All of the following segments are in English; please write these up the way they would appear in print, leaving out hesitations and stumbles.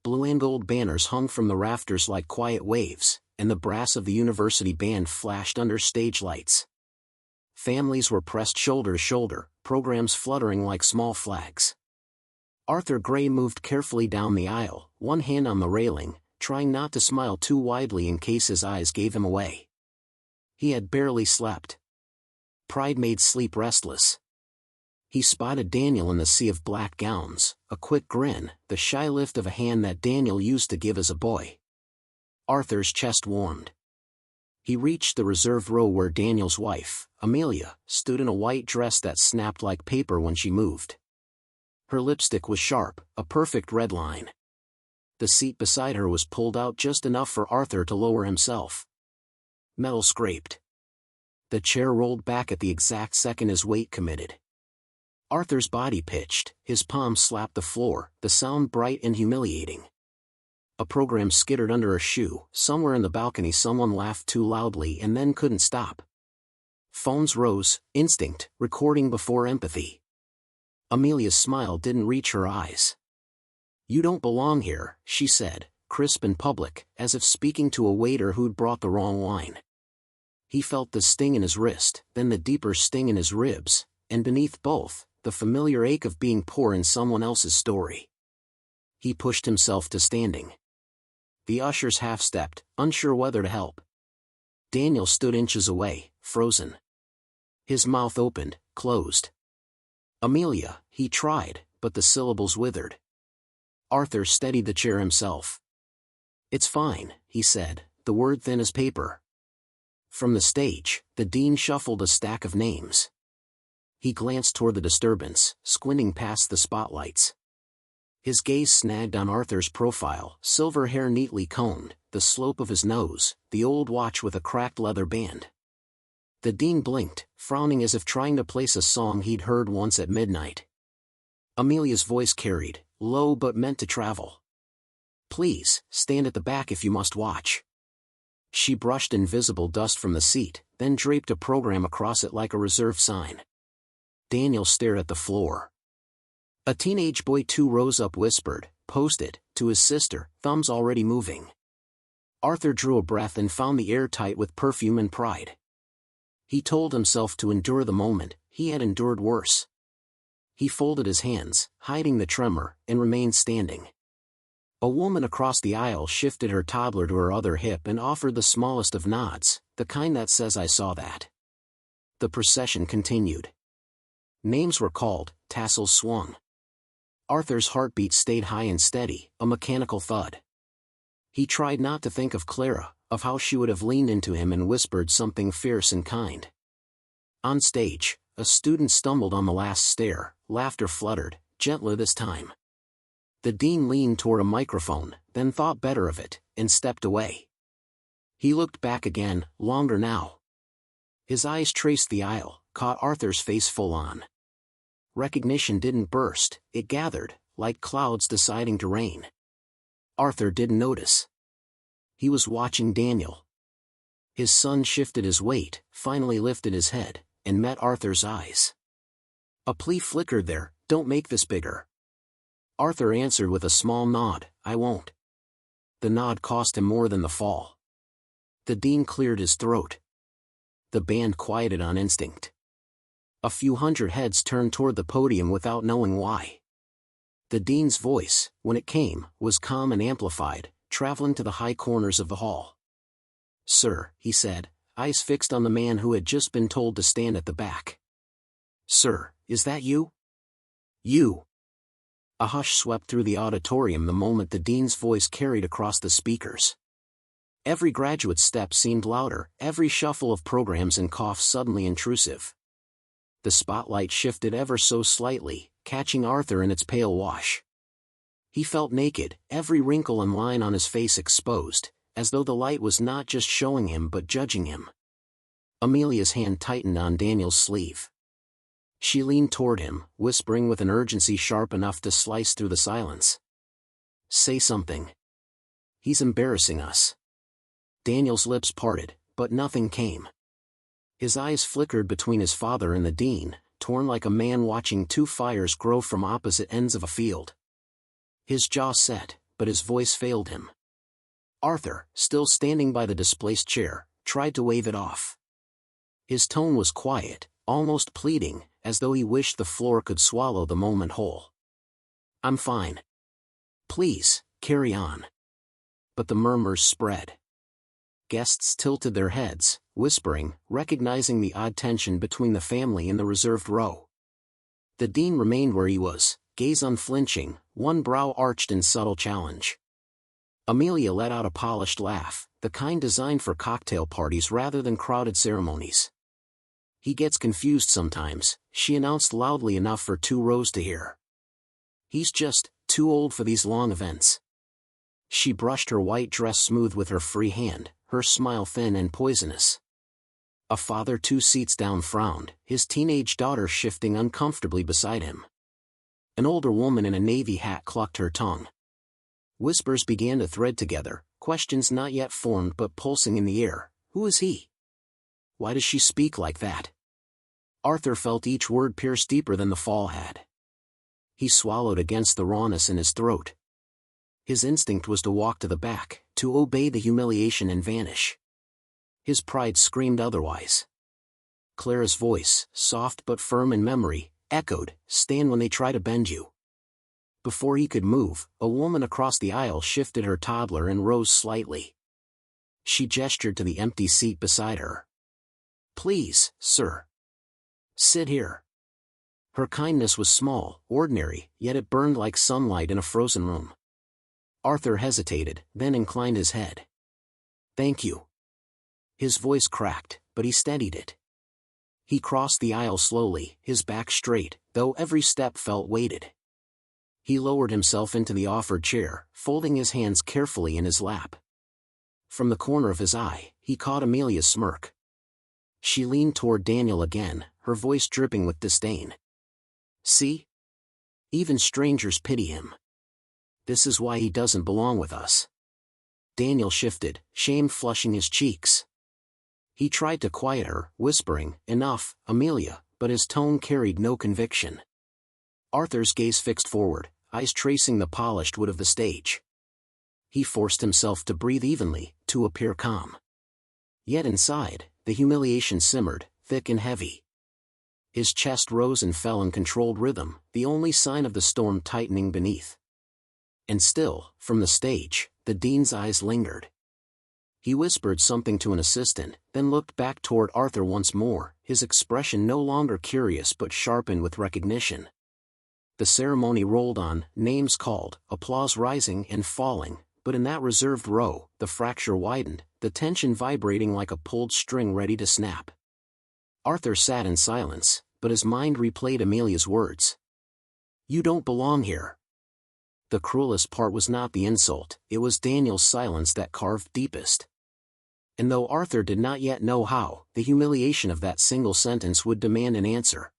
Blue and gold banners hung from the rafters like quiet waves, and the brass of the university band flashed under stage lights. Families were pressed shoulder to shoulder, programs fluttering like small flags. Arthur Gray moved carefully down the aisle, one hand on the railing, trying not to smile too widely in case his eyes gave him away. He had barely slept. Pride made sleep restless. He spotted Daniel in the sea of black gowns, a quick grin, the shy lift of a hand that Daniel used to give as a boy. Arthur's chest warmed. He reached the reserved row where Daniel's wife, Amelia, stood in a white dress that snapped like paper when she moved. Her lipstick was sharp, a perfect red line. The seat beside her was pulled out just enough for Arthur to lower himself. Metal scraped. The chair rolled back at the exact second his weight committed. Arthur's body pitched, his palms slapped the floor, the sound bright and humiliating. A program skittered under a shoe. Somewhere in the balcony someone laughed too loudly and then couldn't stop. Phones rose, instinct, recording before empathy. Amelia's smile didn't reach her eyes. "You don't belong here," she said, crisp and public, as if speaking to a waiter who'd brought the wrong wine. He felt the sting in his wrist, then the deeper sting in his ribs, and beneath both, the familiar ache of being poor in someone else's story. He pushed himself to standing. The ushers half-stepped, unsure whether to help. Daniel stood inches away, frozen. His mouth opened, closed. "Amelia," he tried, but the syllables withered. Arthur steadied the chair himself. "It's fine," he said, the word thin as paper. From the stage, the dean shuffled a stack of names. He glanced toward the disturbance, squinting past the spotlights. His gaze snagged on Arthur's profile, silver hair neatly combed, the slope of his nose, the old watch with a cracked leather band. The dean blinked, frowning as if trying to place a song he'd heard once at midnight. Amelia's voice carried, low but meant to travel. "Please, stand at the back if you must watch." She brushed invisible dust from the seat, then draped a program across it like a reserve sign. Daniel stared at the floor. A teenage boy 2 rows up whispered, "Posted," to his sister, thumbs already moving. Arthur drew a breath and found the air tight with perfume and pride. He told himself to endure the moment, he had endured worse. He folded his hands, hiding the tremor, and remained standing. A woman across the aisle shifted her toddler to her other hip and offered the smallest of nods, the kind that says "I saw that." The procession continued. Names were called, tassels swung. Arthur's heartbeat stayed high and steady, a mechanical thud. He tried not to think of Clara, of how she would have leaned into him and whispered something fierce and kind. On stage, a student stumbled on the last stair, laughter fluttered, gentler this time. The dean leaned toward a microphone, then thought better of it, and stepped away. He looked back again, longer now. His eyes traced the aisle, caught Arthur's face full on. Recognition didn't burst, it gathered, like clouds deciding to rain. Arthur didn't notice. He was watching Daniel. His son shifted his weight, finally lifted his head, and met Arthur's eyes. A plea flickered there, "Don't make this bigger." Arthur answered with a small nod, "I won't." The nod cost him more than the fall. The dean cleared his throat. The band quieted on instinct. A few hundred heads turned toward the podium without knowing why. The dean's voice, when it came, was calm and amplified, traveling to the high corners of the hall. "Sir," he said, eyes fixed on the man who had just been told to stand at the back. "Sir, is that you? You?" A hush swept through the auditorium the moment the dean's voice carried across the speakers. Every graduate's step seemed louder, every shuffle of programs and cough suddenly intrusive. The spotlight shifted ever so slightly, catching Arthur in its pale wash. He felt naked, every wrinkle and line on his face exposed, as though the light was not just showing him but judging him. Amelia's hand tightened on Daniel's sleeve. She leaned toward him, whispering with an urgency sharp enough to slice through the silence. "Say something. He's embarrassing us." Daniel's lips parted, but nothing came. His eyes flickered between his father and the dean, torn like a man watching two fires grow from opposite ends of a field. His jaw set, but his voice failed him. Arthur, still standing by the displaced chair, tried to wave it off. His tone was quiet, almost pleading, as though he wished the floor could swallow the moment whole. "I'm fine. Please, carry on." But the murmurs spread. Guests tilted their heads, whispering, recognizing the odd tension between the family in the reserved row. The dean remained where he was, gaze unflinching, one brow arched in subtle challenge. Amelia let out a polished laugh, the kind designed for cocktail parties rather than crowded ceremonies. "He gets confused sometimes," she announced loudly enough for 2 rows to hear. "He's just too old for these long events." She brushed her white dress smooth with her free hand, her smile thin and poisonous. A father 2 seats down frowned, his teenage daughter shifting uncomfortably beside him. An older woman in a navy hat clucked her tongue. Whispers began to thread together, questions not yet formed but pulsing in the air. Who is he? Why does she speak like that? Arthur felt each word pierce deeper than the fall had. He swallowed against the rawness in his throat. His instinct was to walk to the back, to obey the humiliation and vanish. His pride screamed otherwise. Clara's voice, soft but firm in memory, echoed, "Stand when they try to bend you." Before he could move, a woman across the aisle shifted her toddler and rose slightly. She gestured to the empty seat beside her. "Please, sir. Sit here." Her kindness was small, ordinary, yet it burned like sunlight in a frozen room. Arthur hesitated, then inclined his head. "Thank you." His voice cracked, but he steadied it. He crossed the aisle slowly, his back straight, though every step felt weighted. He lowered himself into the offered chair, folding his hands carefully in his lap. From the corner of his eye, he caught Amelia's smirk. She leaned toward Daniel again, her voice dripping with disdain. "See? Even strangers pity him. This is why he doesn't belong with us." Daniel shifted, shame flushing his cheeks. He tried to quiet her, whispering, "Enough, Amelia," but his tone carried no conviction. Arthur's gaze fixed forward, eyes tracing the polished wood of the stage. He forced himself to breathe evenly, to appear calm. Yet inside, the humiliation simmered, thick and heavy. His chest rose and fell in controlled rhythm, the only sign of the storm tightening beneath. And still, from the stage, the dean's eyes lingered. He whispered something to an assistant, then looked back toward Arthur once more, his expression no longer curious but sharpened with recognition. The ceremony rolled on, names called, applause rising and falling, but in that reserved row, the fracture widened, the tension vibrating like a pulled string ready to snap. Arthur sat in silence, but his mind replayed Amelia's words. "You don't belong here." The cruelest part was not the insult, it was Daniel's silence that carved deepest. And though Arthur did not yet know how, the humiliation of that single sentence would demand an answer.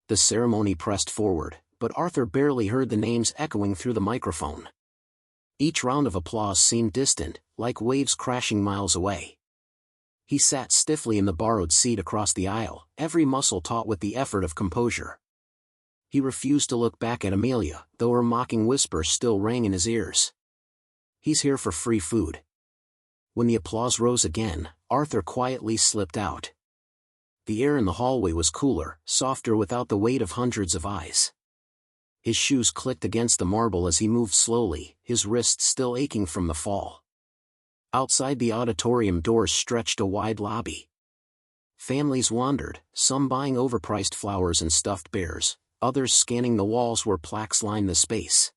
The ceremony pressed forward, but Arthur barely heard the names echoing through the microphone. Each round of applause seemed distant, like waves crashing miles away. He sat stiffly in the borrowed seat across the aisle, every muscle taut with the effort of composure. He refused to look back at Amelia, though her mocking whisper still rang in his ears. "He's here for free food." When the applause rose again, Arthur quietly slipped out. The air in the hallway was cooler, softer without the weight of hundreds of eyes. His shoes clicked against the marble as he moved slowly, his wrists still aching from the fall. Outside the auditorium doors stretched a wide lobby. Families wandered, some buying overpriced flowers and stuffed bears, others scanning the walls where plaques lined the space.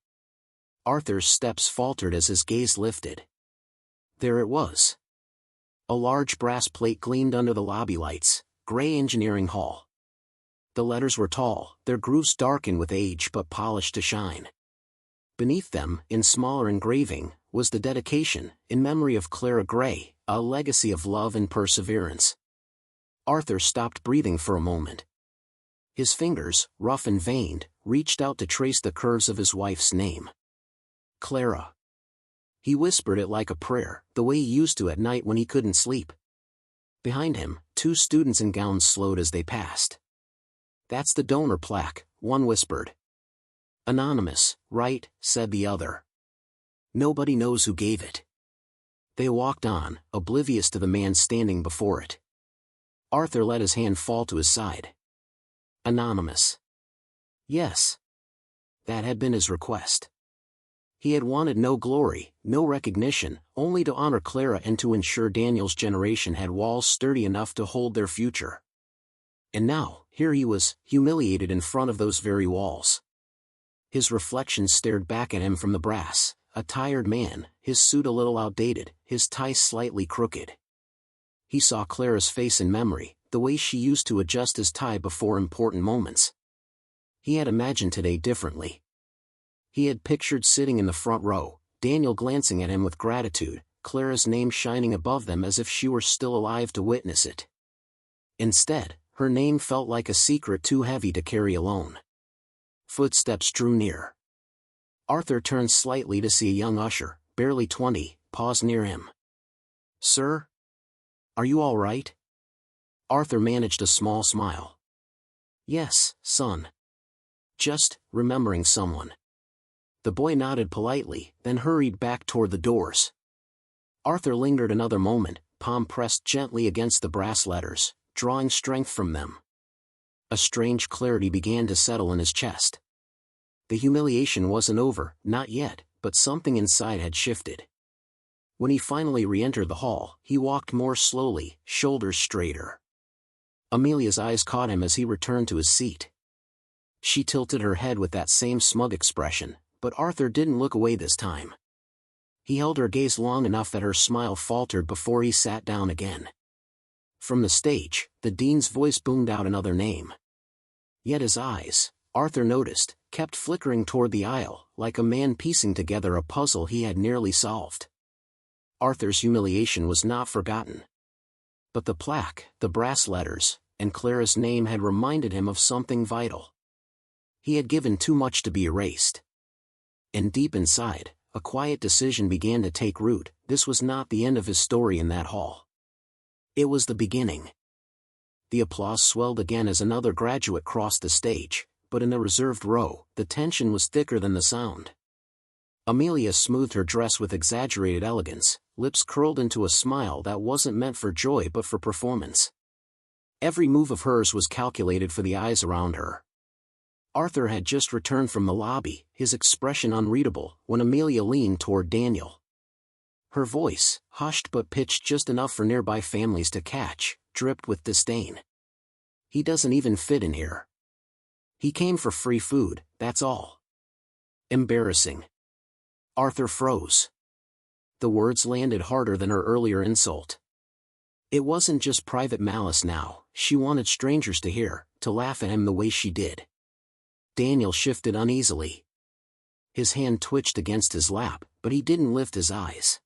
Arthur's steps faltered as his gaze lifted. There it was. A large brass plate gleamed under the lobby lights, Gray Engineering Hall. The letters were tall, their grooves darkened with age but polished to shine. Beneath them, in smaller engraving, was the dedication, in memory of Clara Gray, a legacy of love and perseverance. Arthur stopped breathing for a moment. His fingers, rough and veined, reached out to trace the curves of his wife's name. Clara. He whispered it like a prayer, the way he used to at night when he couldn't sleep. Behind him, 2 students in gowns slowed as they passed. "That's the donor plaque," one whispered. "Anonymous, right?" said the other. Nobody knows who gave it. They walked on, oblivious to the man standing before it. Arthur let his hand fall to his side. Anonymous. Yes. That had been his request. He had wanted no glory, no recognition, only to honor Clara and to ensure Daniel's generation had walls sturdy enough to hold their future. And now, here he was, humiliated in front of those very walls. His reflection stared back at him from the brass, a tired man, his suit a little outdated, his tie slightly crooked. He saw Clara's face in memory, the way she used to adjust his tie before important moments. He had imagined today differently. He had pictured sitting in the front row, Daniel glancing at him with gratitude, Clara's name shining above them as if she were still alive to witness it. Instead, her name felt like a secret too heavy to carry alone. Footsteps drew near. Arthur turned slightly to see a young usher, barely 20, pause near him. "Sir? Are you all right?" Arthur managed a small smile. "Yes, son. Just remembering someone." The boy nodded politely, then hurried back toward the doors. Arthur lingered another moment, palm pressed gently against the brass letters, drawing strength from them. A strange clarity began to settle in his chest. The humiliation wasn't over, not yet, but something inside had shifted. When he finally re-entered the hall, he walked more slowly, shoulders straighter. Amelia's eyes caught him as he returned to his seat. She tilted her head with that same smug expression, but Arthur didn't look away this time. He held her gaze long enough that her smile faltered before he sat down again. From the stage, the dean's voice boomed out another name. Yet his eyes, Arthur noticed, kept flickering toward the aisle, like a man piecing together a puzzle he had nearly solved. Arthur's humiliation was not forgotten. But the plaque, the brass letters, and Clara's name had reminded him of something vital. He had given too much to be erased. And deep inside, a quiet decision began to take root. This was not the end of his story in that hall. It was the beginning. The applause swelled again as another graduate crossed the stage, but in the reserved row, the tension was thicker than the sound. Amelia smoothed her dress with exaggerated elegance, lips curled into a smile that wasn't meant for joy but for performance. Every move of hers was calculated for the eyes around her. Arthur had just returned from the lobby, his expression unreadable, when Amelia leaned toward Daniel. Her voice, hushed but pitched just enough for nearby families to catch, dripped with disdain. "He doesn't even fit in here. He came for free food, that's all." Embarrassing. Arthur froze. The words landed harder than her earlier insult. It wasn't just private malice now, she wanted strangers to hear, to laugh at him the way she did. Daniel shifted uneasily. His hand twitched against his lap, but he didn't lift his eyes.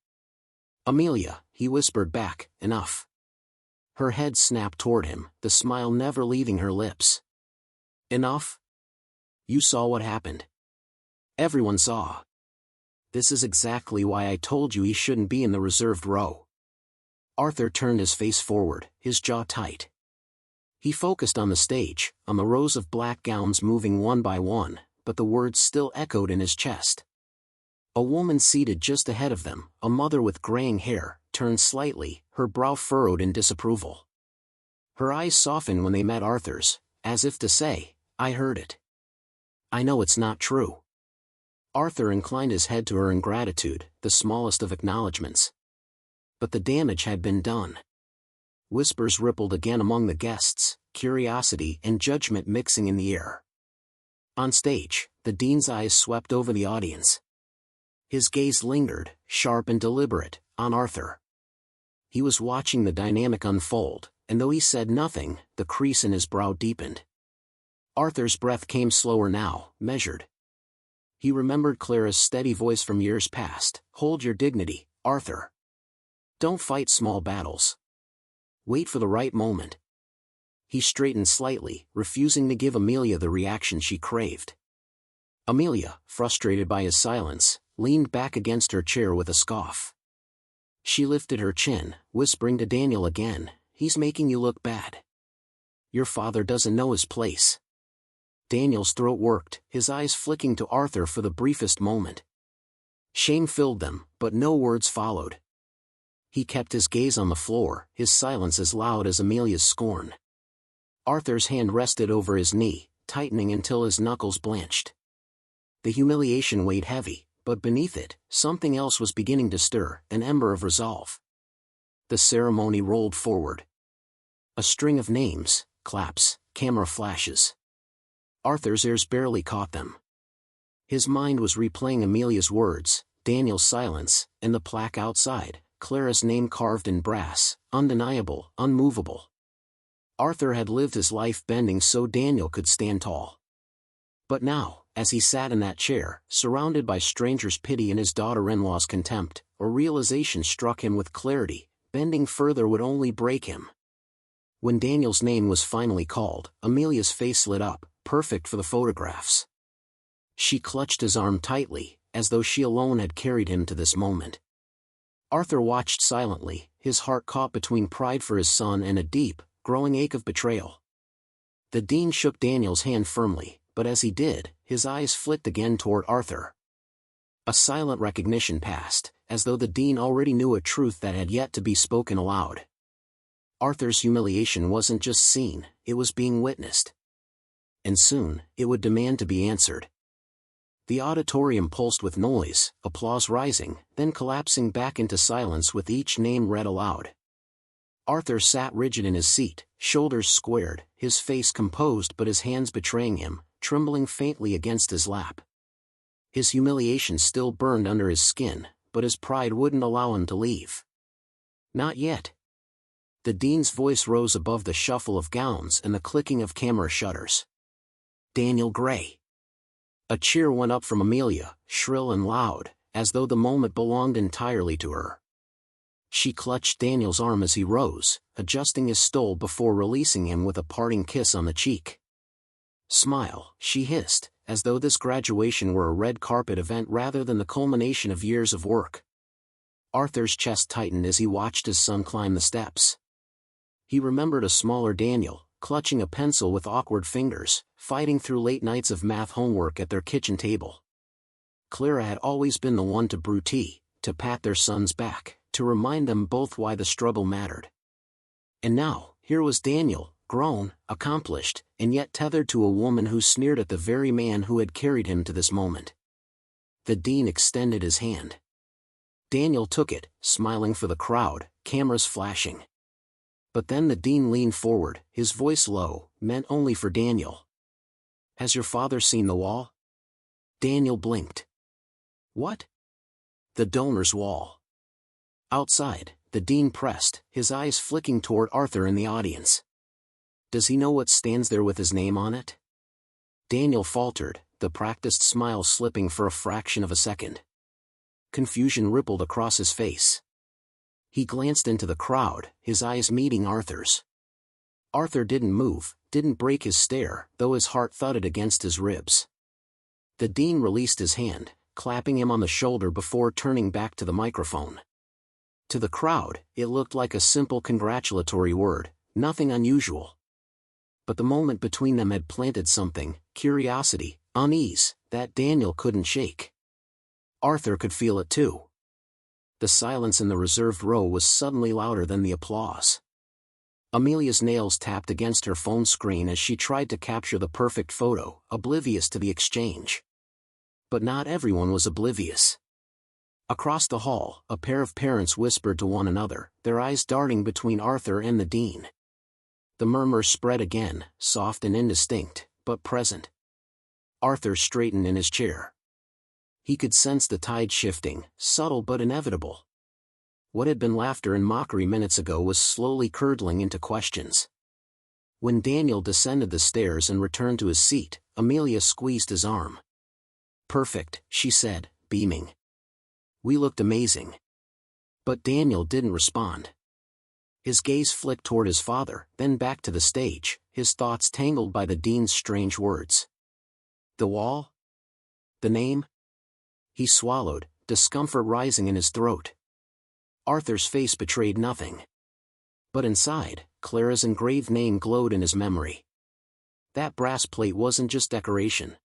"Amelia," he whispered back, "enough." Her head snapped toward him, the smile never leaving her lips. "Enough? You saw what happened. Everyone saw. This is exactly why I told you he shouldn't be in the reserved row." Arthur turned his face forward, his jaw tight. He focused on the stage, on the rows of black gowns moving one by one, but the words still echoed in his chest. A woman seated just ahead of them, a mother with graying hair, turned slightly, her brow furrowed in disapproval. Her eyes softened when they met Arthur's, as if to say, "I heard it. I know it's not true." Arthur inclined his head to her in gratitude, the smallest of acknowledgments. But the damage had been done. Whispers rippled again among the guests, curiosity and judgment mixing in the air. On stage, the dean's eyes swept over the audience. His gaze lingered, sharp and deliberate, on Arthur. He was watching the dynamic unfold, and though he said nothing, the crease in his brow deepened. Arthur's breath came slower now, measured. He remembered Clara's steady voice from years past, "Hold your dignity, Arthur. Don't fight small battles. Wait for the right moment." He straightened slightly, refusing to give Amelia the reaction she craved. Amelia, frustrated by his silence, leaned back against her chair with a scoff. She lifted her chin, whispering to Daniel again, "He's making you look bad. Your father doesn't know his place." Daniel's throat worked, his eyes flicking to Arthur for the briefest moment. Shame filled them, but no words followed. He kept his gaze on the floor, his silence as loud as Amelia's scorn. Arthur's hand rested over his knee, tightening until his knuckles blanched. The humiliation weighed heavy, but beneath it, something else was beginning to stir, an ember of resolve. The ceremony rolled forward. A string of names, claps, camera flashes. Arthur's ears barely caught them. His mind was replaying Amelia's words, Daniel's silence, and the plaque outside, Clara's name carved in brass, undeniable, unmovable. Arthur had lived his life bending so Daniel could stand tall. But now, as he sat in that chair, surrounded by strangers' pity and his daughter-in-law's contempt, a realization struck him with clarity: bending further would only break him. When Daniel's name was finally called, Amelia's face lit up, perfect for the photographs. She clutched his arm tightly, as though she alone had carried him to this moment. Arthur watched silently, his heart caught between pride for his son and a deep, growing ache of betrayal. The dean shook Daniel's hand firmly, but as he did, his eyes flicked again toward Arthur. A silent recognition passed, as though the dean already knew a truth that had yet to be spoken aloud. Arthur's humiliation wasn't just seen, it was being witnessed. And soon, it would demand to be answered. The auditorium pulsed with noise, applause rising, then collapsing back into silence with each name read aloud. Arthur sat rigid in his seat, shoulders squared, his face composed but his hands betraying him, trembling faintly against his lap. His humiliation still burned under his skin, but his pride wouldn't allow him to leave. Not yet. The dean's voice rose above the shuffle of gowns and the clicking of camera shutters. Daniel Gray. A cheer went up from Amelia, shrill and loud, as though the moment belonged entirely to her. She clutched Daniel's arm as he rose, adjusting his stole before releasing him with a parting kiss on the cheek. Smile, she hissed, as though this graduation were a red carpet event rather than the culmination of years of work. Arthur's chest tightened as he watched his son climb the steps. He remembered a smaller Daniel, clutching a pencil with awkward fingers, fighting through late nights of math homework at their kitchen table. Clara had always been the one to brew tea, to pat their son's back, to remind them both why the struggle mattered. And now, here was Daniel, grown, accomplished, and yet tethered to a woman who sneered at the very man who had carried him to this moment. The dean extended his hand. Daniel took it, smiling for the crowd, cameras flashing. But then the dean leaned forward, his voice low, meant only for Daniel. Has your father seen the wall? Daniel blinked. What? The donor's wall. Outside, the dean pressed, his eyes flicking toward Arthur in the audience. Does he know what stands there with his name on it? Daniel faltered, the practiced smile slipping for a fraction of a second. Confusion rippled across his face. He glanced into the crowd, his eyes meeting Arthur's. Arthur didn't move, didn't break his stare, though his heart thudded against his ribs. The dean released his hand, clapping him on the shoulder before turning back to the microphone. To the crowd, it looked like a simple congratulatory word, nothing unusual. But the moment between them had planted something, curiosity, unease, that Daniel couldn't shake. Arthur could feel it too. The silence in the reserved row was suddenly louder than the applause. Amelia's nails tapped against her phone screen as she tried to capture the perfect photo, oblivious to the exchange. But not everyone was oblivious. Across the hall, a pair of parents whispered to one another, their eyes darting between Arthur and the dean. The murmur spread again, soft and indistinct, but present. Arthur straightened in his chair. He could sense the tide shifting, subtle but inevitable. What had been laughter and mockery minutes ago was slowly curdling into questions. When Daniel descended the stairs and returned to his seat, Amelia squeezed his arm. Perfect, she said, beaming. We looked amazing. But Daniel didn't respond. His gaze flicked toward his father, then back to the stage, his thoughts tangled by the dean's strange words. The wall? The name? He swallowed, discomfort rising in his throat. Arthur's face betrayed nothing. But inside, Clara's engraved name glowed in his memory. That brass plate wasn't just decoration.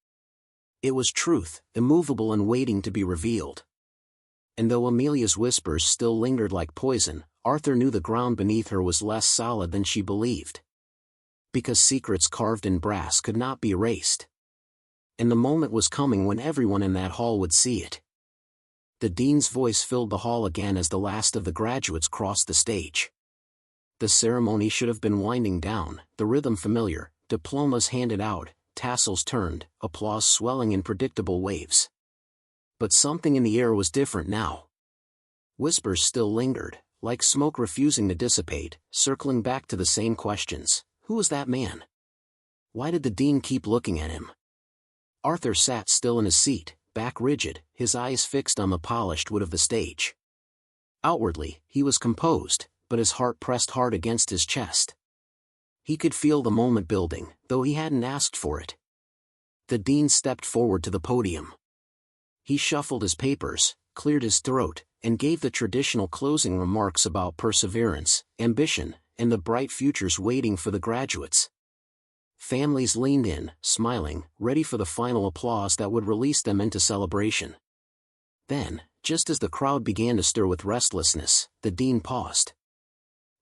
It was truth, immovable and waiting to be revealed. And though Amelia's whispers still lingered like poison, Arthur knew the ground beneath her was less solid than she believed. Because secrets carved in brass could not be erased. And the moment was coming when everyone in that hall would see it. The dean's voice filled the hall again as the last of the graduates crossed the stage. The ceremony should have been winding down, the rhythm familiar, diplomas handed out, tassels turned, applause swelling in predictable waves. But something in the air was different now. Whispers still lingered, like smoke refusing to dissipate, circling back to the same questions. Who was that man? Why did the dean keep looking at him? Arthur sat still in his seat, back rigid, his eyes fixed on the polished wood of the stage. Outwardly, he was composed, but his heart pressed hard against his chest. He could feel the moment building, though he hadn't asked for it. The dean stepped forward to the podium. He shuffled his papers, cleared his throat, and gave the traditional closing remarks about perseverance, ambition, and the bright futures waiting for the graduates. Families leaned in, smiling, ready for the final applause that would release them into celebration. Then, just as the crowd began to stir with restlessness, the dean paused.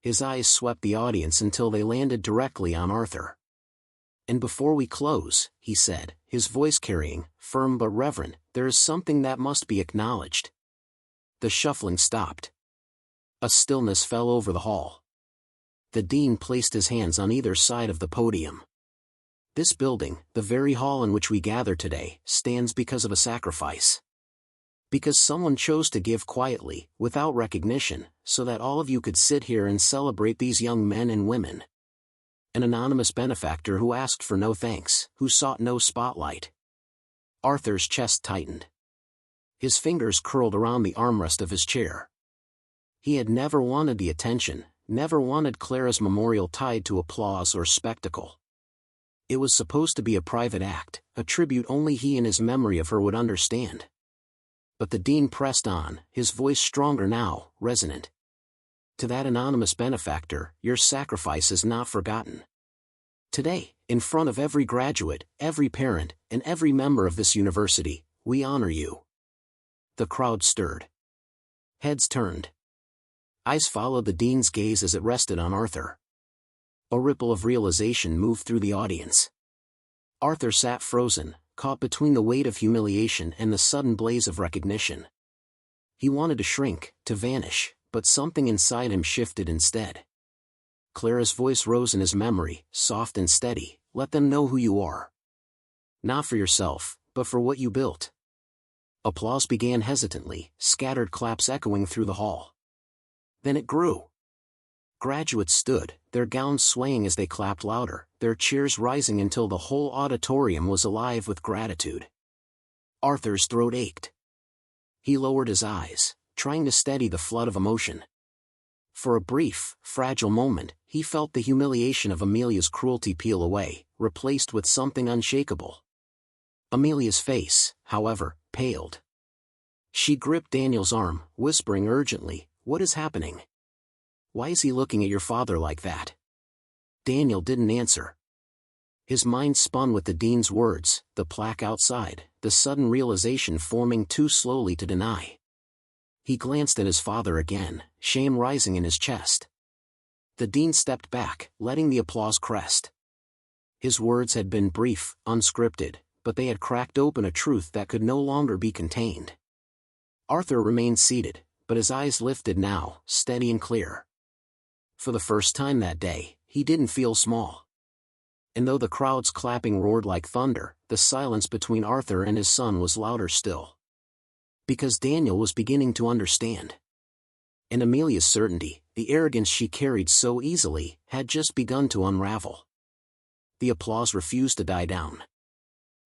His eyes swept the audience until they landed directly on Arthur. "And before we close," he said, his voice carrying, firm but reverent, "there is something that must be acknowledged." The shuffling stopped. A stillness fell over the hall. The dean placed his hands on either side of the podium. "This building, the very hall in which we gather today, stands because of a sacrifice. Because someone chose to give quietly, without recognition, so that all of you could sit here and celebrate these young men and women. An anonymous benefactor who asked for no thanks, who sought no spotlight." Arthur's chest tightened. His fingers curled around the armrest of his chair. He had never wanted the attention, never wanted Clara's memorial tied to applause or spectacle. It was supposed to be a private act, a tribute only he and his memory of her would understand. But the dean pressed on, his voice stronger now, resonant. "To that anonymous benefactor, your sacrifice is not forgotten. Today, in front of every graduate, every parent, and every member of this university, we honor you." The crowd stirred. Heads turned. Eyes followed the dean's gaze as it rested on Arthur. A ripple of realization moved through the audience. Arthur sat frozen, caught between the weight of humiliation and the sudden blaze of recognition. He wanted to shrink, to vanish, but something inside him shifted instead. Clara's voice rose in his memory, soft and steady. "Let them know who you are. Not for yourself, but for what you built." Applause began hesitantly, scattered claps echoing through the hall. Then it grew. Graduates stood, their gowns swaying as they clapped louder, their cheers rising until the whole auditorium was alive with gratitude. Arthur's throat ached. He lowered his eyes, trying to steady the flood of emotion. For a brief, fragile moment, he felt the humiliation of Amelia's cruelty peel away, replaced with something unshakable. Amelia's face, however, paled. She gripped Daniel's arm, whispering urgently, "What is happening? Why is he looking at your father like that?" Daniel didn't answer. His mind spun with the dean's words, the plaque outside, the sudden realization forming too slowly to deny. He glanced at his father again, shame rising in his chest. The dean stepped back, letting the applause crest. His words had been brief, unscripted, but they had cracked open a truth that could no longer be contained. Arthur remained seated, but his eyes lifted now, steady and clear. For the first time that day, he didn't feel small. And though the crowd's clapping roared like thunder, the silence between Arthur and his son was louder still. Because Daniel was beginning to understand. And Amelia's certainty, the arrogance she carried so easily, had just begun to unravel. The applause refused to die down.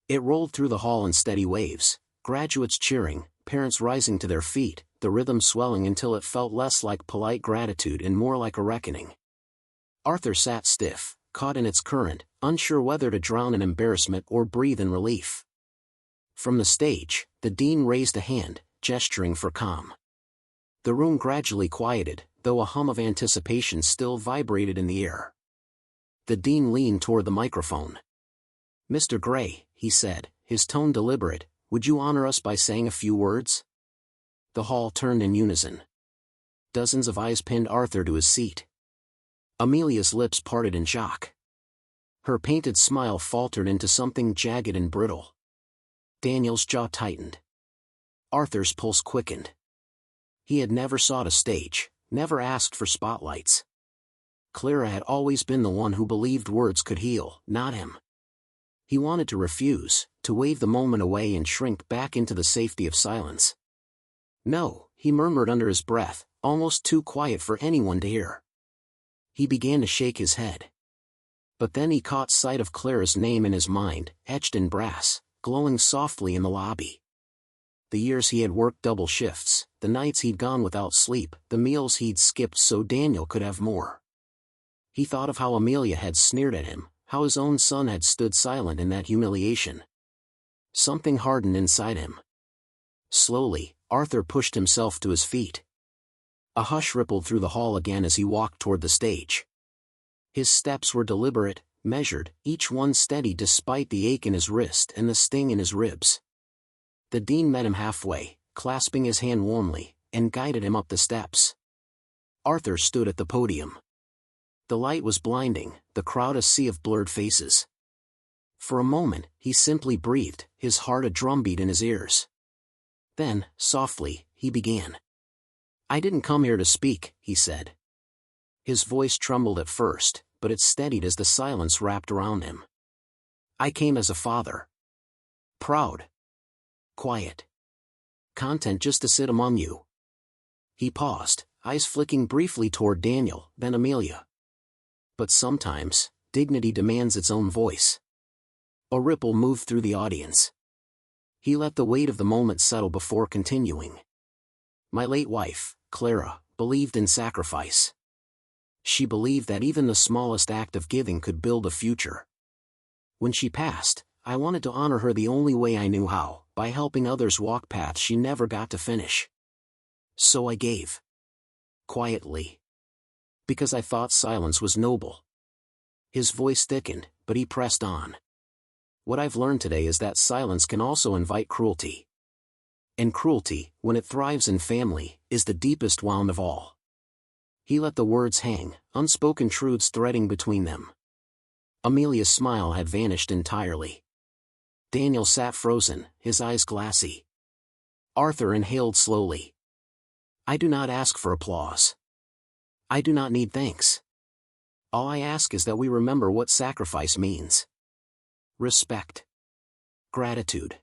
It rolled through the hall in steady waves, graduates cheering, parents rising to their feet, the rhythm swelling until it felt less like polite gratitude and more like a reckoning. Arthur sat stiff, caught in its current, unsure whether to drown in embarrassment or breathe in relief. From the stage, the dean raised a hand, gesturing for calm. The room gradually quieted, though a hum of anticipation still vibrated in the air. The dean leaned toward the microphone. "Mr. Gray," he said, his tone deliberate, "would you honor us by saying a few words?" The hall turned in unison. Dozens of eyes pinned Arthur to his seat. Amelia's lips parted in shock. Her painted smile faltered into something jagged and brittle. Daniel's jaw tightened. Arthur's pulse quickened. He had never sought a stage, never asked for spotlights. Clara had always been the one who believed words could heal, not him. He wanted to refuse, to wave the moment away and shrink back into the safety of silence. No, he murmured under his breath, almost too quiet for anyone to hear. He began to shake his head. But then he caught sight of Clara's name in his mind, etched in brass, glowing softly in the lobby. The years he had worked double shifts, the nights he'd gone without sleep, the meals he'd skipped so Daniel could have more. He thought of how Amelia had sneered at him, how his own son had stood silent in that humiliation. Something hardened inside him. Slowly, Arthur pushed himself to his feet. A hush rippled through the hall again as he walked toward the stage. His steps were deliberate, measured, each one steady despite the ache in his wrist and the sting in his ribs. The dean met him halfway, clasping his hand warmly, and guided him up the steps. Arthur stood at the podium. The light was blinding, the crowd a sea of blurred faces. For a moment, he simply breathed, his heart a drumbeat in his ears. Then, softly, he began. "I didn't come here to speak," he said. His voice trembled at first, but it steadied as the silence wrapped around him. "I came as a father. Proud. Quiet. Content just to sit among you." He paused, eyes flicking briefly toward Daniel, then Amelia. But sometimes, dignity demands its own voice. A ripple moved through the audience. He let the weight of the moment settle before continuing. "My late wife, Clara, believed in sacrifice. She believed that even the smallest act of giving could build a future. When she passed, I wanted to honor her the only way I knew how, by helping others walk paths she never got to finish. So I gave. Quietly. Because I thought silence was noble." His voice thickened, but he pressed on. "What I've learned today is that silence can also invite cruelty. And cruelty, when it thrives in family, is the deepest wound of all." He let the words hang, unspoken truths threading between them. Amelia's smile had vanished entirely. Daniel sat frozen, his eyes glassy. Arthur inhaled slowly. "I do not ask for applause. I do not need thanks. All I ask is that we remember what sacrifice means. Respect. Gratitude.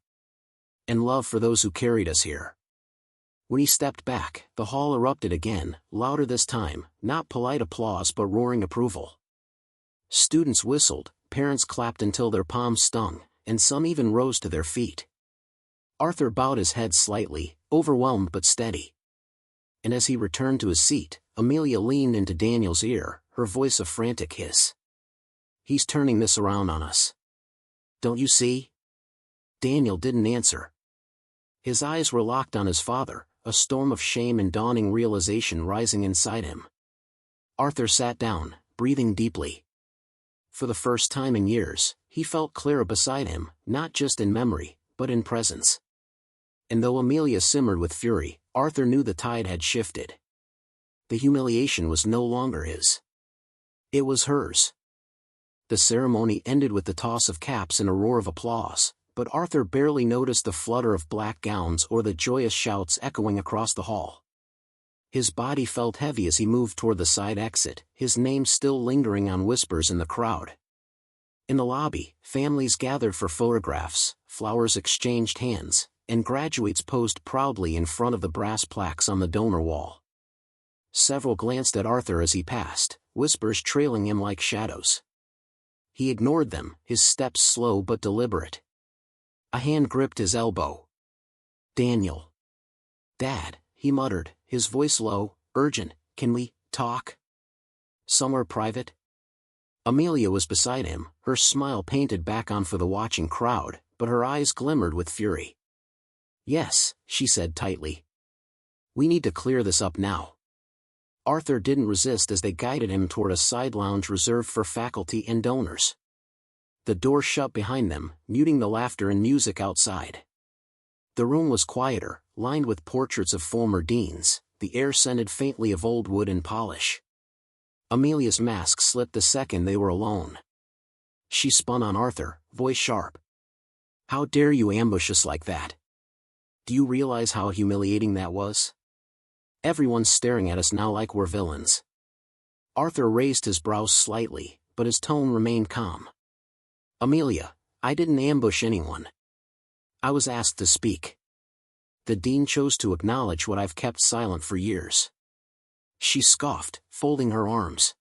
And love for those who carried us here." When he stepped back, the hall erupted again, louder this time, not polite applause but roaring approval. Students whistled, parents clapped until their palms stung, and some even rose to their feet. Arthur bowed his head slightly, overwhelmed but steady. And as he returned to his seat, Amelia leaned into Daniel's ear, her voice a frantic hiss. "He's turning this around on us. Don't you see?" Daniel didn't answer. His eyes were locked on his father, a storm of shame and dawning realization rising inside him. Arthur sat down, breathing deeply. For the first time in years, he felt Clara beside him, not just in memory, but in presence. And though Amelia simmered with fury, Arthur knew the tide had shifted. The humiliation was no longer his. It was hers. The ceremony ended with the toss of caps and a roar of applause, but Arthur barely noticed the flutter of black gowns or the joyous shouts echoing across the hall. His body felt heavy as he moved toward the side exit, his name still lingering on whispers in the crowd. In the lobby, families gathered for photographs, flowers exchanged hands, and graduates posed proudly in front of the brass plaques on the donor wall. Several glanced at Arthur as he passed, whispers trailing him like shadows. He ignored them, his steps slow but deliberate. A hand gripped his elbow. "Daniel." "Dad," he muttered, his voice low, urgent, "can we talk? Somewhere private?" Amelia was beside him, her smile painted back on for the watching crowd, but her eyes glimmered with fury. "Yes," she said tightly. "We need to clear this up now." Arthur didn't resist as they guided him toward a side lounge reserved for faculty and donors. The door shut behind them, muting the laughter and music outside. The room was quieter, lined with portraits of former deans, the air scented faintly of old wood and polish. Amelia's mask slipped the second they were alone. She spun on Arthur, voice sharp. "How dare you ambush us like that? Do you realize how humiliating that was? Everyone's staring at us now like we're villains." Arthur raised his brows slightly, but his tone remained calm. "Amelia, I didn't ambush anyone. I was asked to speak. The dean chose to acknowledge what I've kept silent for years." She scoffed, folding her arms.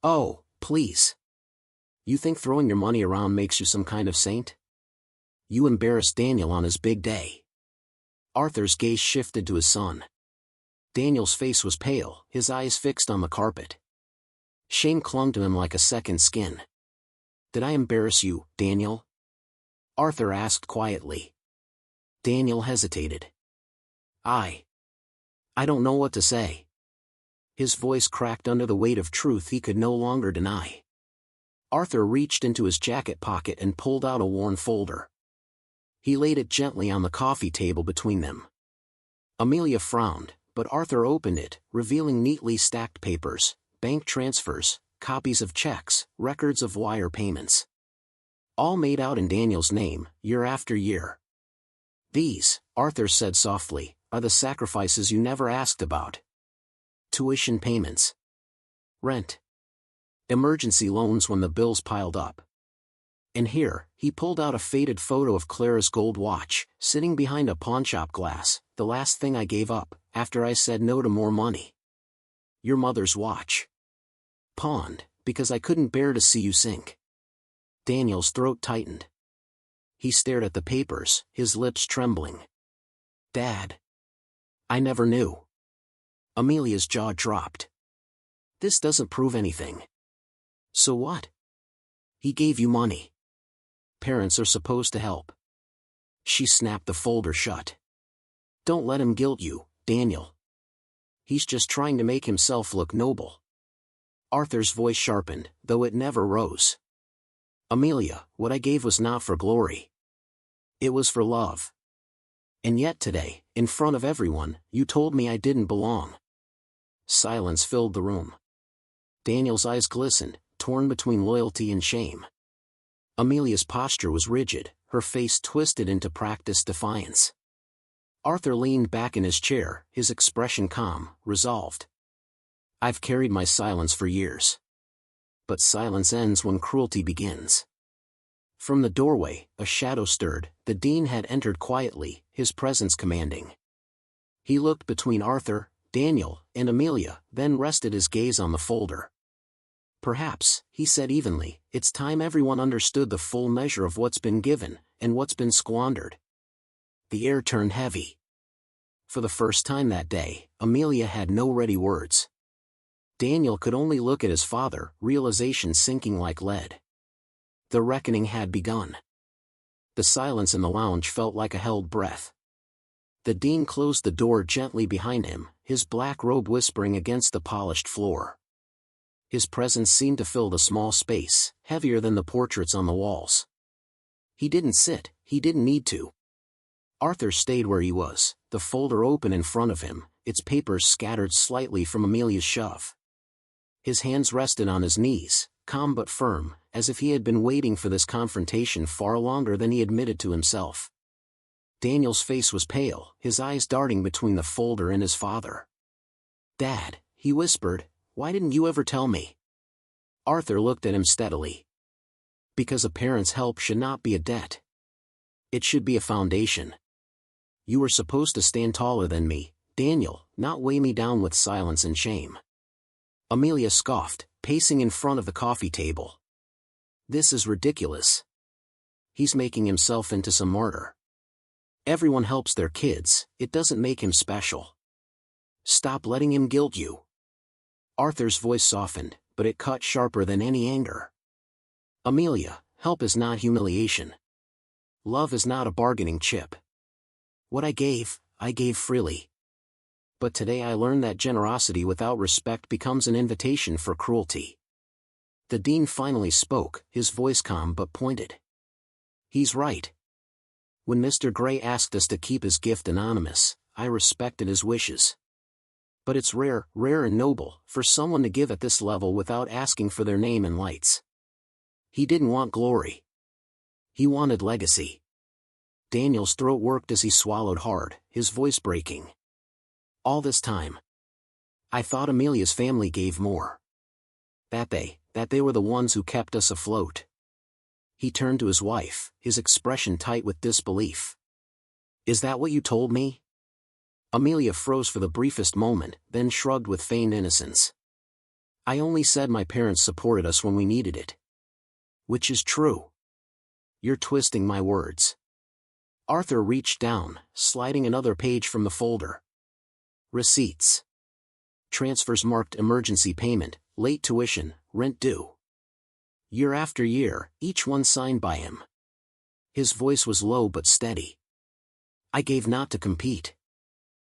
"Oh, please. You think throwing your money around makes you some kind of saint? You embarrassed Daniel on his big day." Arthur's gaze shifted to his son. Daniel's face was pale, his eyes fixed on the carpet. Shame clung to him like a second skin. "Did I embarrass you, Daniel?" Arthur asked quietly. Daniel hesitated. I don't know what to say." His voice cracked under the weight of truth he could no longer deny. Arthur reached into his jacket pocket and pulled out a worn folder. He laid it gently on the coffee table between them. Amelia frowned, but Arthur opened it, revealing neatly stacked papers, bank transfers, copies of checks, records of wire payments. All made out in Daniel's name, year after year. "These," Arthur said softly, "are the sacrifices you never asked about. Tuition payments. Rent. Emergency loans when the bills piled up. And here," he pulled out a faded photo of Clara's gold watch, sitting behind a pawnshop glass, "the last thing I gave up, after I said no to more money. Your mother's watch. Pawned, because I couldn't bear to see you sink." Daniel's throat tightened. He stared at the papers, his lips trembling. "Dad. I never knew." Amelia's jaw dropped. "This doesn't prove anything." "So what?" "He gave you money. Parents are supposed to help." She snapped the folder shut. "Don't let him guilt you, Daniel. He's just trying to make himself look noble." Arthur's voice sharpened, though it never rose. "Amelia, what I gave was not for glory. It was for love. And yet today, in front of everyone, you told me I didn't belong." Silence filled the room. Daniel's eyes glistened, torn between loyalty and shame. Amelia's posture was rigid, her face twisted into practiced defiance. Arthur leaned back in his chair, his expression calm, resolved. "I've carried my silence for years. But silence ends when cruelty begins." From the doorway, a shadow stirred. The dean had entered quietly, his presence commanding. He looked between Arthur, Daniel, and Amelia, then rested his gaze on the folder. "Perhaps," he said evenly, "it's time everyone understood the full measure of what's been given, and what's been squandered." The air turned heavy. For the first time that day, Amelia had no ready words. Daniel could only look at his father, realization sinking like lead. The reckoning had begun. The silence in the lounge felt like a held breath. The dean closed the door gently behind him, his black robe whispering against the polished floor. His presence seemed to fill the small space, heavier than the portraits on the walls. He didn't sit, he didn't need to. Arthur stayed where he was, the folder open in front of him, its papers scattered slightly from Amelia's shove. His hands rested on his knees, calm but firm, as if he had been waiting for this confrontation far longer than he admitted to himself. Daniel's face was pale, his eyes darting between the folder and his father. "Dad," he whispered, "why didn't you ever tell me?" Arthur looked at him steadily. "Because a parent's help should not be a debt. It should be a foundation. You were supposed to stand taller than me, Daniel, not weigh me down with silence and shame." Amelia scoffed, pacing in front of the coffee table. "This is ridiculous. He's making himself into some martyr. Everyone helps their kids, it doesn't make him special. Stop letting him guilt you." Arthur's voice softened, but it cut sharper than any anger. "Amelia, help is not humiliation. Love is not a bargaining chip. What I gave freely. But today I learned that generosity without respect becomes an invitation for cruelty." The dean finally spoke, his voice calm but pointed. "He's right. When Mr. Gray asked us to keep his gift anonymous, I respected his wishes. But it's rare and noble, for someone to give at this level without asking for their name and lights. He didn't want glory. He wanted legacy. Daniel's throat worked as he swallowed hard, his voice breaking. All this time, I thought Amelia's family gave more. That they were the ones who kept us afloat. He turned to his wife, his expression tight with disbelief. Is that what you told me? Amelia froze for the briefest moment, then shrugged with feigned innocence. I only said my parents supported us when we needed it. Which is true. You're twisting my words. Arthur reached down, sliding another page from the folder. Receipts. Transfers marked emergency payment, late tuition, rent due. Year after year, each one signed by him. His voice was low but steady. I gave not to compete.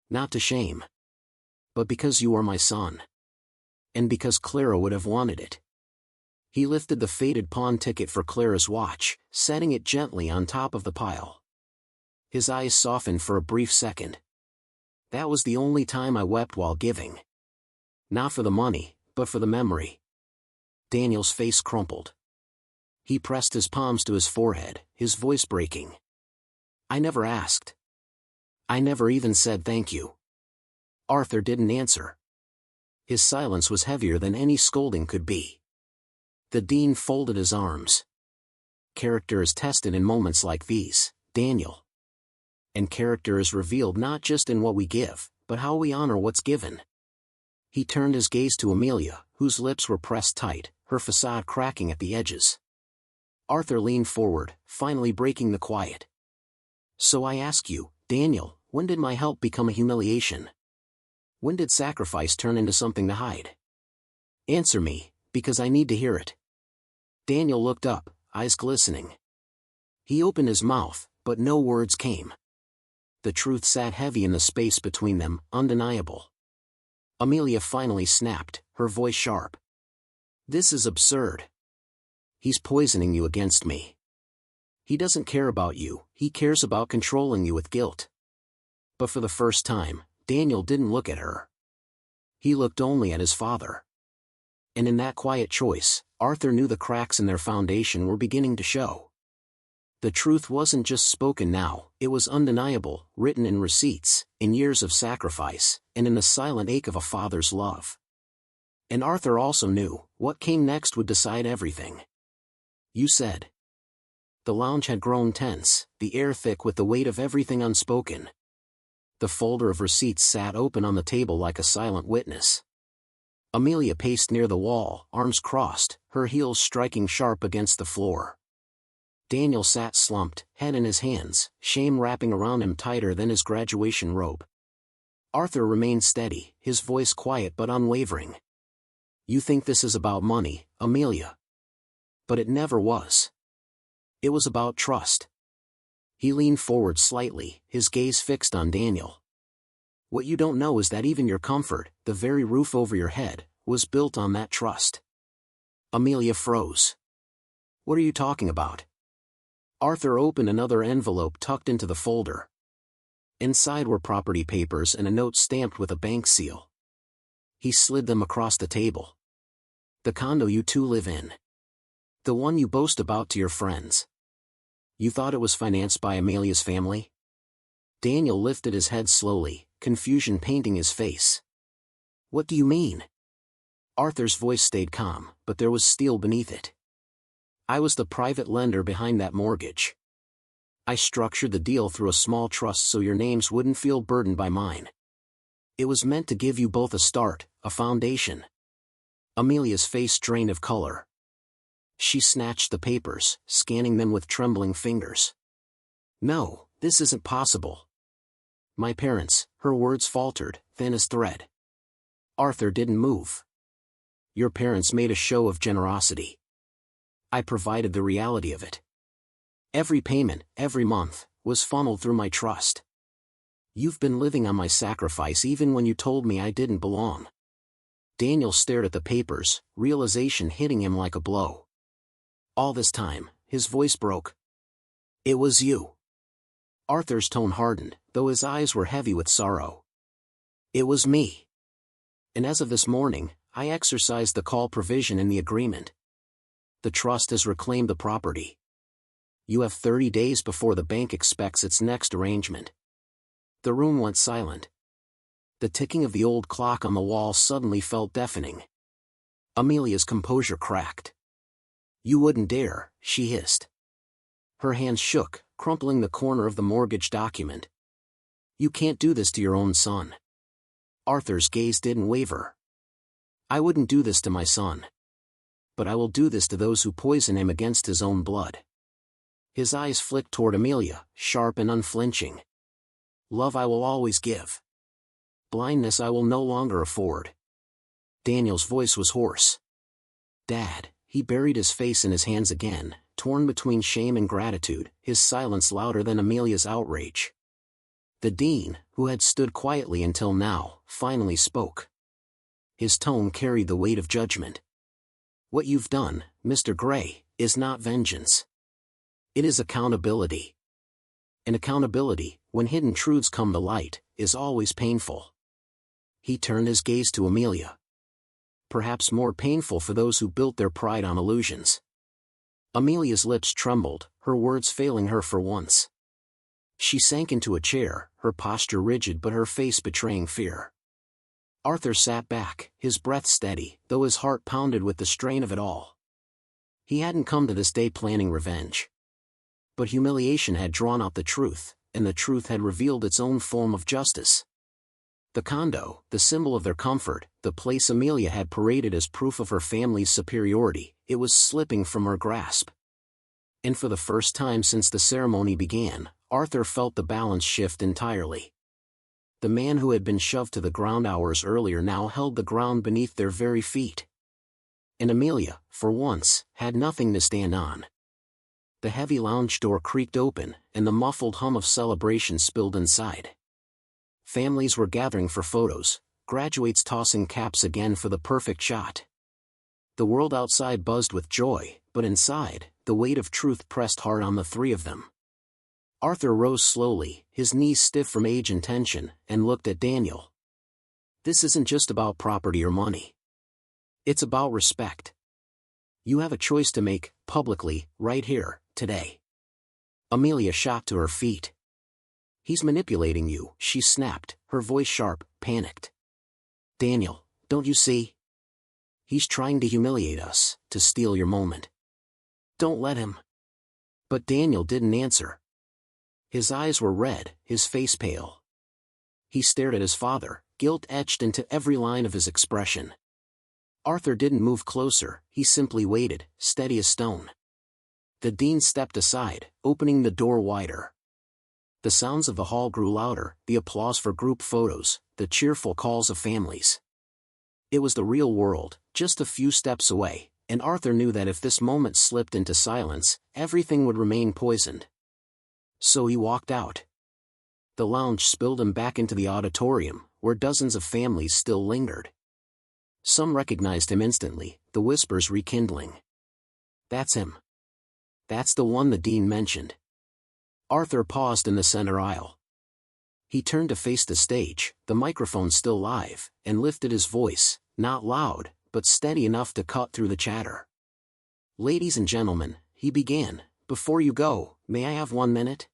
Not to shame. But because you are my son. And because Clara would have wanted it. He lifted the faded pawn ticket for Clara's watch, setting it gently on top of the pile. His eyes softened for a brief second. That was the only time I wept while giving. Not for the money, but for the memory. Daniel's face crumpled. He pressed his palms to his forehead, his voice breaking. I never asked. I never even said thank you. Arthur didn't answer. His silence was heavier than any scolding could be. The dean folded his arms. Character is tested in moments like these, Daniel. And character is revealed not just in what we give, but how we honor what's given. He turned his gaze to Amelia, whose lips were pressed tight, her facade cracking at the edges. Arthur leaned forward, finally breaking the quiet. So I ask you, Daniel, when did my help become a humiliation? When did sacrifice turn into something to hide? Answer me, because I need to hear it. Daniel looked up, eyes glistening. He opened his mouth, but no words came. The truth sat heavy in the space between them, undeniable. Amelia finally snapped, her voice sharp. This is absurd. He's poisoning you against me. He doesn't care about you, he cares about controlling you with guilt. But for the first time, Daniel didn't look at her. He looked only at his father. And in that quiet choice, Arthur knew the cracks in their foundation were beginning to show. The truth wasn't just spoken now, it was undeniable, written in receipts, in years of sacrifice, and in the silent ache of a father's love. And Arthur also knew, what came next would decide everything. You said. The lounge had grown tense, the air thick with the weight of everything unspoken. The folder of receipts sat open on the table like a silent witness. Amelia paced near the wall, arms crossed, her heels striking sharp against the floor. Daniel sat slumped, head in his hands, shame wrapping around him tighter than his graduation robe. Arthur remained steady, his voice quiet but unwavering. You think this is about money, Amelia. But it never was. It was about trust. He leaned forward slightly, his gaze fixed on Daniel. What you don't know is that even your comfort, the very roof over your head, was built on that trust. Amelia froze. What are you talking about? Arthur opened another envelope tucked into the folder. Inside were property papers and a note stamped with a bank seal. He slid them across the table. The condo you two live in. The one you boast about to your friends. You thought it was financed by Amelia's family? Daniel lifted his head slowly, confusion painting his face. What do you mean? Arthur's voice stayed calm, but there was steel beneath it. I was the private lender behind that mortgage. I structured the deal through a small trust so your names wouldn't feel burdened by mine. It was meant to give you both a start, a foundation. Amelia's face drained of color. She snatched the papers, scanning them with trembling fingers. No, this isn't possible. My parents, her words faltered, thin as thread. Arthur didn't move. Your parents made a show of generosity. I provided the reality of it. Every payment, every month, was funneled through my trust. You've been living on my sacrifice even when you told me I didn't belong. Daniel stared at the papers, realization hitting him like a blow. All this time, his voice broke. It was you. Arthur's tone hardened, though his eyes were heavy with sorrow. It was me. And as of this morning, I exercised the call provision in the agreement. The trust has reclaimed the property. You have 30 days before the bank expects its next arrangement. The room went silent. The ticking of the old clock on the wall suddenly felt deafening. Amelia's composure cracked. You wouldn't dare, she hissed. Her hands shook, crumpling the corner of the mortgage document. You can't do this to your own son. Arthur's gaze didn't waver. I wouldn't do this to my son. But I will do this to those who poison him against his own blood. His eyes flicked toward Amelia, sharp and unflinching. Love I will always give. Blindness I will no longer afford. Daniel's voice was hoarse. Dad, he buried his face in his hands again, torn between shame and gratitude, his silence louder than Amelia's outrage. The dean, who had stood quietly until now, finally spoke. His tone carried the weight of judgment. What you've done, Mr. Gray, is not vengeance. It is accountability. And accountability, when hidden truths come to light, is always painful. He turned his gaze to Amelia. Perhaps more painful for those who built their pride on illusions. Amelia's lips trembled, her words failing her for once. She sank into a chair, her posture rigid but her face betraying fear. Arthur sat back, his breath steady, though his heart pounded with the strain of it all. He hadn't come to this day planning revenge. But humiliation had drawn out the truth, and the truth had revealed its own form of justice. The condo, the symbol of their comfort, the place Amelia had paraded as proof of her family's superiority, it was slipping from her grasp. And for the first time since the ceremony began, Arthur felt the balance shift entirely. The man who had been shoved to the ground hours earlier now held the ground beneath their very feet. And Amelia, for once, had nothing to stand on. The heavy lounge door creaked open, and the muffled hum of celebration spilled inside. Families were gathering for photos, graduates tossing caps again for the perfect shot. The world outside buzzed with joy, but inside, the weight of truth pressed hard on the three of them. Arthur rose slowly, his knees stiff from age and tension, and looked at Daniel. This isn't just about property or money. It's about respect. You have a choice to make, publicly, right here, today. Amelia shot to her feet. He's manipulating you, she snapped, her voice sharp, panicked. Daniel, don't you see? He's trying to humiliate us, to steal your moment. Don't let him. But Daniel didn't answer. His eyes were red, his face pale. He stared at his father, guilt etched into every line of his expression. Arthur didn't move closer, he simply waited, steady as stone. The dean stepped aside, opening the door wider. The sounds of the hall grew louder, the applause for group photos, the cheerful calls of families. It was the real world, just a few steps away, and Arthur knew that if this moment slipped into silence, everything would remain poisoned. So he walked out. The lounge spilled him back into the auditorium, where dozens of families still lingered. Some recognized him instantly, the whispers rekindling. That's him. That's the one the dean mentioned. Arthur paused in the center aisle. He turned to face the stage, the microphone still live, and lifted his voice, not loud, but steady enough to cut through the chatter. Ladies and gentlemen, he began, before you go, may I have 1 minute?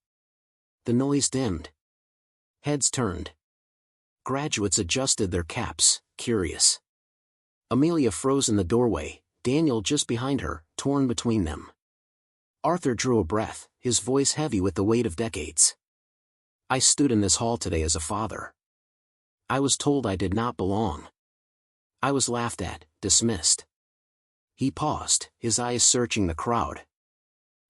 The noise dimmed. Heads turned. Graduates adjusted their caps, curious. Amelia froze in the doorway, Daniel just behind her, torn between them. Arthur drew a breath, his voice heavy with the weight of decades. I stood in this hall today as a father. I was told I did not belong. I was laughed at, dismissed. He paused, his eyes searching the crowd.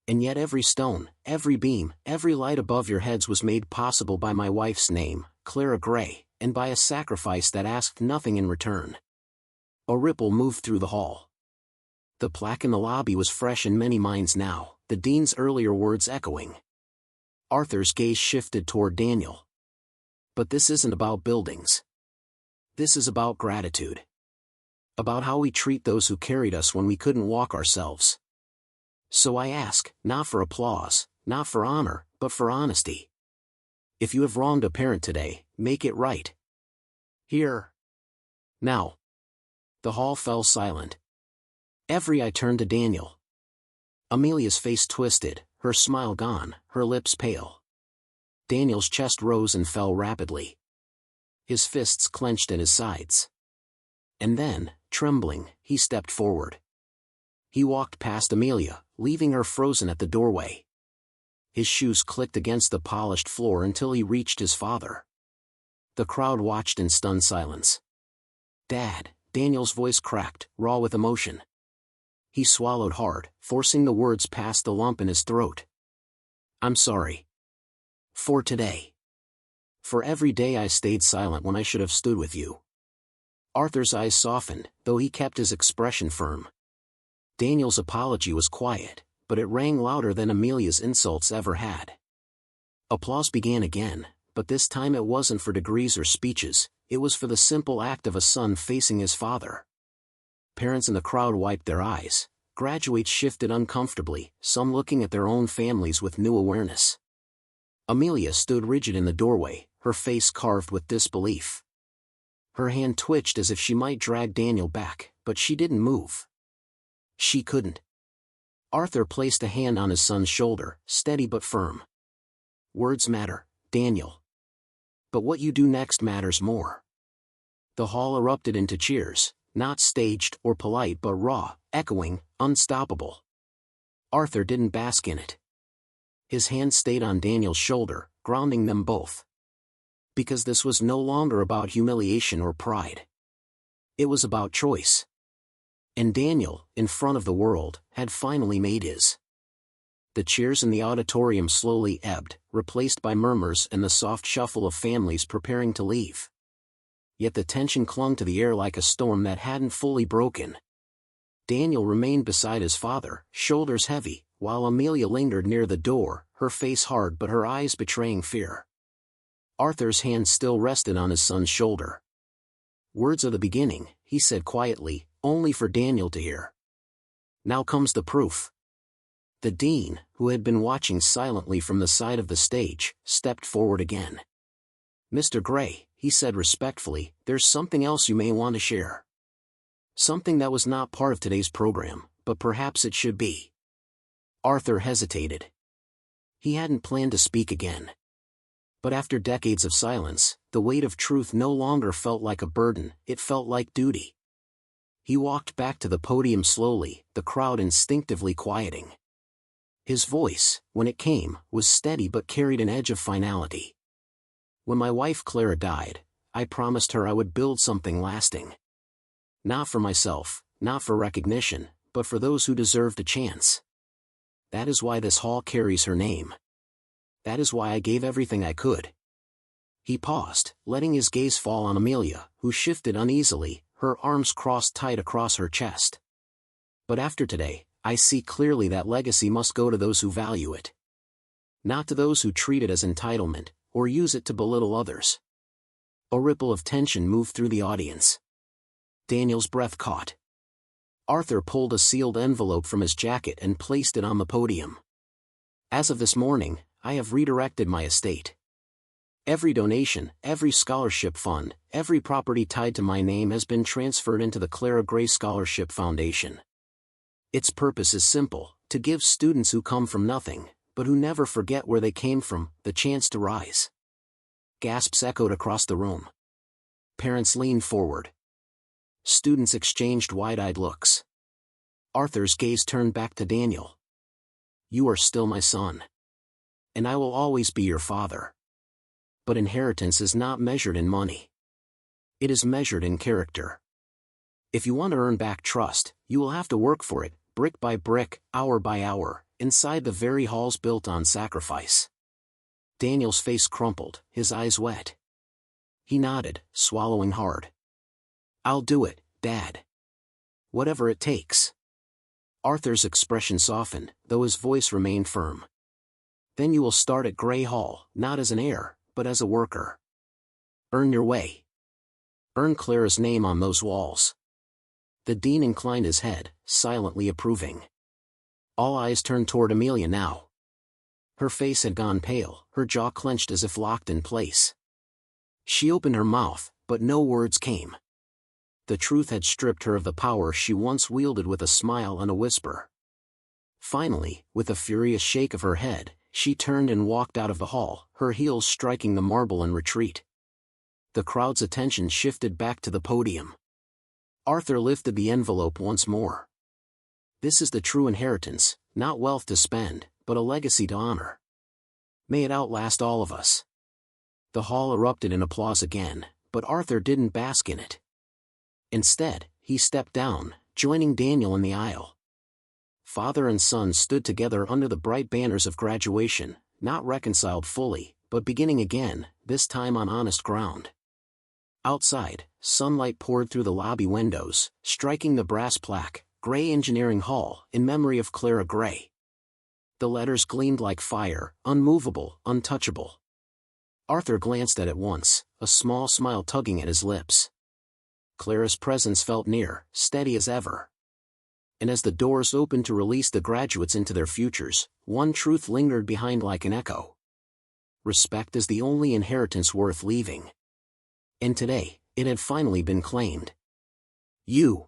And yet every stone, every beam, every light above your heads was made possible by my wife's name, Clara Gray, and by a sacrifice that asked nothing in return. A ripple moved through the hall. The plaque in the lobby was fresh in many minds now, the dean's earlier words echoing. Arthur's gaze shifted toward Daniel. But this isn't about buildings. This is about gratitude. About how we treat those who carried us when we couldn't walk ourselves. So I ask, not for applause, not for honor, but for honesty. If you have wronged a parent today, make it right. Here. Now. The hall fell silent. Every eye turned to Daniel. Amelia's face twisted, her smile gone, her lips pale. Daniel's chest rose and fell rapidly. His fists clenched at his sides. And then, trembling, he stepped forward. He walked past Amelia, leaving her frozen at the doorway. His shoes clicked against the polished floor until he reached his father. The crowd watched in stunned silence. "Dad," Daniel's voice cracked, raw with emotion. He swallowed hard, forcing the words past the lump in his throat. "I'm sorry. For today. For every day I stayed silent when I should have stood with you." Arthur's eyes softened, though he kept his expression firm. Daniel's apology was quiet, but it rang louder than Amelia's insults ever had. Applause began again, but this time it wasn't for degrees or speeches, it was for the simple act of a son facing his father. Parents in the crowd wiped their eyes, graduates shifted uncomfortably, some looking at their own families with new awareness. Amelia stood rigid in the doorway, her face carved with disbelief. Her hand twitched as if she might drag Daniel back, but she didn't move. She couldn't. Arthur placed a hand on his son's shoulder, steady but firm. "Words matter, Daniel. But what you do next matters more." The hall erupted into cheers, not staged or polite but raw, echoing, unstoppable. Arthur didn't bask in it. His hand stayed on Daniel's shoulder, grounding them both. Because this was no longer about humiliation or pride. It was about choice. And Daniel, in front of the world, had finally made his. The cheers in the auditorium slowly ebbed, replaced by murmurs and the soft shuffle of families preparing to leave. Yet the tension clung to the air like a storm that hadn't fully broken. Daniel remained beside his father, shoulders heavy, while Amelia lingered near the door, her face hard but her eyes betraying fear. Arthur's hand still rested on his son's shoulder. "Words are the beginning," he said quietly, only for Daniel to hear. "Now comes the proof." The dean, who had been watching silently from the side of the stage, stepped forward again. "Mr. Gray," he said respectfully, "there's something else you may want to share. Something that was not part of today's program, but perhaps it should be." Arthur hesitated. He hadn't planned to speak again. But after decades of silence, the weight of truth no longer felt like a burden, it felt like duty. He walked back to the podium slowly, the crowd instinctively quieting. His voice, when it came, was steady but carried an edge of finality. "When my wife Clara died, I promised her I would build something lasting. Not for myself, not for recognition, but for those who deserved a chance. That is why this hall carries her name. That is why I gave everything I could." He paused, letting his gaze fall on Amelia, who shifted uneasily, her arms crossed tight across her chest. "But after today, I see clearly that legacy must go to those who value it. Not to those who treat it as entitlement, or use it to belittle others." A ripple of tension moved through the audience. Daniel's breath caught. Arthur pulled a sealed envelope from his jacket and placed it on the podium. "As of this morning, I have redirected my estate. Every donation, every scholarship fund, every property tied to my name has been transferred into the Clara Gray Scholarship Foundation. Its purpose is simple, to give students who come from nothing, but who never forget where they came from, the chance to rise." Gasps echoed across the room. Parents leaned forward. Students exchanged wide-eyed looks. Arthur's gaze turned back to Daniel. "You are still my son. And I will always be your father. But inheritance is not measured in money. It is measured in character. If you want to earn back trust, you will have to work for it, brick by brick, hour by hour, inside the very halls built on sacrifice." Daniel's face crumpled, his eyes wet. He nodded, swallowing hard. "I'll do it, Dad. Whatever it takes." Arthur's expression softened, though his voice remained firm. "Then you will start at Gray Hall, not as an heir, but as a worker. Earn your way. Earn Clara's name on those walls." The dean inclined his head, silently approving. All eyes turned toward Amelia now. Her face had gone pale, her jaw clenched as if locked in place. She opened her mouth, but no words came. The truth had stripped her of the power she once wielded with a smile and a whisper. Finally, with a furious shake of her head, she turned and walked out of the hall, her heels striking the marble in retreat. The crowd's attention shifted back to the podium. Arthur lifted the envelope once more. This is the true inheritance, not wealth to spend, but a legacy to honor. May it outlast all of us. The hall erupted in applause again, but Arthur didn't bask in it. Instead, he stepped down, joining Daniel in the aisle. Father and son stood together under the bright banners of graduation, not reconciled fully, but beginning again, this time on honest ground. Outside, sunlight poured through the lobby windows, striking the brass plaque, Gray Engineering Hall, in memory of Clara Gray. The letters gleamed like fire, unmovable, untouchable. Arthur glanced at it once, a small smile tugging at his lips. Clara's presence felt near, steady as ever. And as the doors opened to release the graduates into their futures, one truth lingered behind like an echo. Respect is the only inheritance worth leaving. And today, it had finally been claimed. You,